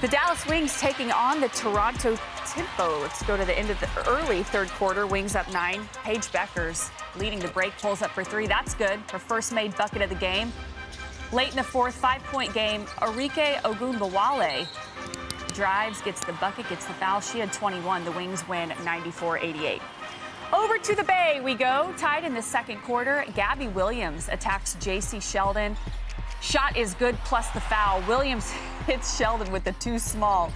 The Dallas Wings taking on the Toronto Tempo. Let's go to the end of the early third quarter. Wings up 9. Paige Beckers leading the break, pulls up for 3. That's good. Her first made bucket of the game. Late in the fourth, 5-point game, Arike Ogunbowale drives, gets the bucket, gets the foul. She had 21. The Wings win 94-88. Over to the Bay we go. Tied in the second quarter, Gabby Williams attacks J.C. Sheldon. Shot is good, plus the foul. Williams hits Sheldon with the too small.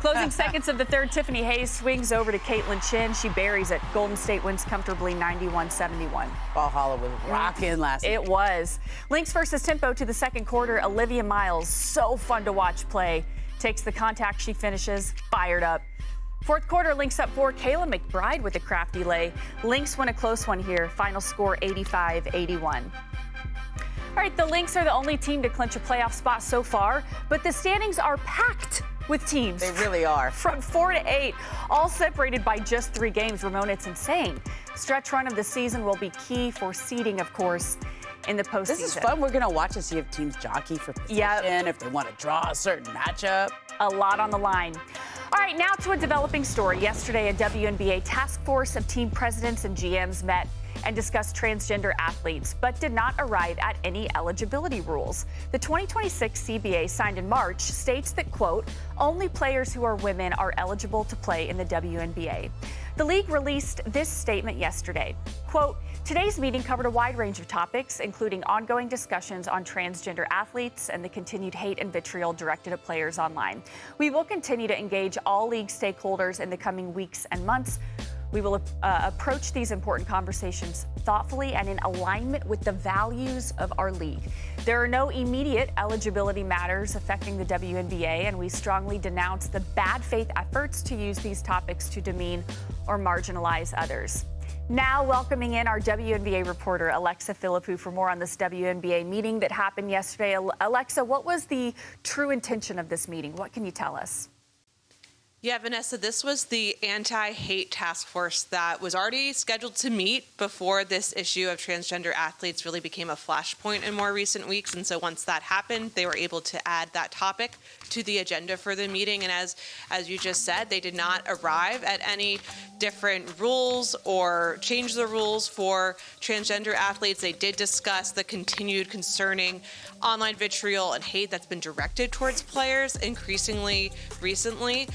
Closing seconds of the third, Tiffany Hayes swings over to Caitlin Chin. She buries it. Golden State wins comfortably 91-71. Valhalla was rocking last night. It was. Lynx versus Tempo to the second quarter. Olivia Miles, so fun to watch play. Takes the contact, she finishes, fired up. Fourth quarter, Lynx up 4. Kayla McBride with a crafty lay. Lynx win a close one here. Final score 85-81. All right, the Lynx are the only team to clinch a playoff spot so far, but the standings are packed with teams. They really are. From 4 to 8, all separated by just 3 games. Ramona, it's insane. Stretch run of the season will be key for seeding, of course, in the postseason. This is fun. We're going to watch to see if teams jockey for position, if they want to draw a certain matchup. A lot on the line. All right, now to a developing story. Yesterday, a WNBA task force of team presidents and GMs met and discussed transgender athletes, but did not arrive at any eligibility rules. The 2026 CBA, signed in March, states that, quote, only players who are women are eligible to play in the WNBA. The league released this statement yesterday. Quote, today's meeting covered a wide range of topics, including ongoing discussions on transgender athletes and the continued hate and vitriol directed at players online. We will continue to engage all league stakeholders in the coming weeks and months. We will approach these important conversations thoughtfully and in alignment with the values of our league. There are no immediate eligibility matters affecting the WNBA, and we strongly denounce the bad faith efforts to use these topics to demean or marginalize others. Now welcoming in our WNBA reporter, Alexa Philippou, for more on this WNBA meeting that happened yesterday. Alexa, what was the true intention of this meeting? What can you tell us? Yeah, Vanessa, this was the anti-hate task force that was already scheduled to meet before this issue of transgender athletes really became a flashpoint in more recent weeks. And so once that happened, they were able to add that topic to the agenda for the meeting. And as you just said, they did not arrive at any different rules or change the rules for transgender athletes. They did discuss the continued concerning online vitriol and hate that's been directed towards players increasingly recently.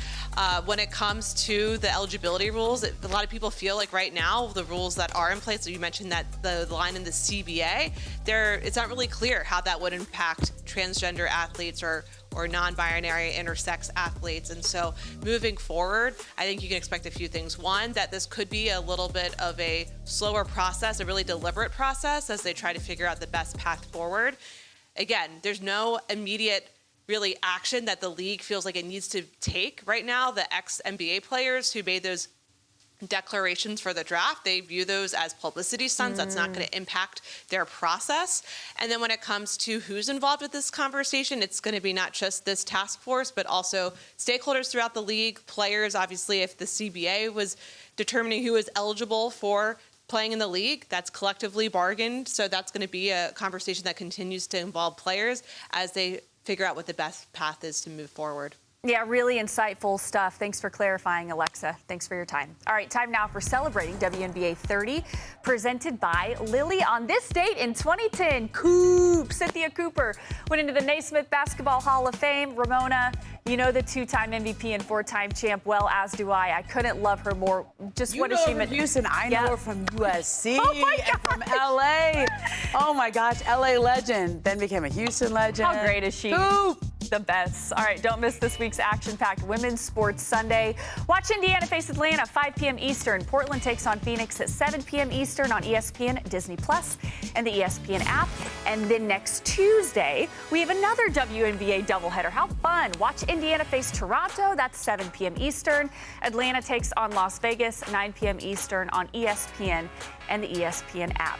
When it comes to the eligibility rules, a lot of people feel like right now the rules that are in place, so you mentioned that the line in the CBA, it's not really clear how that would impact transgender athletes or non-binary intersex athletes. And so moving forward, I think you can expect a few things. One, that this could be a little bit of a slower process, a really deliberate process as they try to figure out the best path forward. Again, there's no immediate really action that the league feels like it needs to take right now. The ex-NBA players who made those declarations for the draft, they view those as publicity stunts. That's not going to impact their process. And then when it comes to who's involved with this conversation, it's going to be not just this task force, but also stakeholders throughout the league, players. Obviously, if the CBA was determining who is eligible for playing in the league, that's collectively bargained. So that's going to be a conversation that continues to involve players as they figure out what the best path is to move forward. Yeah, really insightful stuff. Thanks for clarifying, Alexa. Thanks for your time. All right, time now for celebrating WNBA 30, presented by Lilly. On this date in 2010, Cynthia Cooper went into the Naismith Basketball Hall of Fame. Ramona, you know the 2-time MVP and 4-time champ well, as do I. I couldn't love her more. Just what does she mean? Houston, I know her from USC and from LA. Oh my gosh, LA legend. Then became a Houston legend. How great is she? Coop. The best. All right, don't miss this week's action-packed Women's Sports Sunday. Watch Indiana face Atlanta, 5 p.m. Eastern. Portland takes on Phoenix at 7 p.m. Eastern on ESPN, Disney Plus, and the ESPN app. And then next Tuesday, we have another WNBA doubleheader. How fun. Watch Indiana face Toronto. That's 7 p.m. Eastern. Atlanta takes on Las Vegas, 9 p.m. Eastern on ESPN and the ESPN app.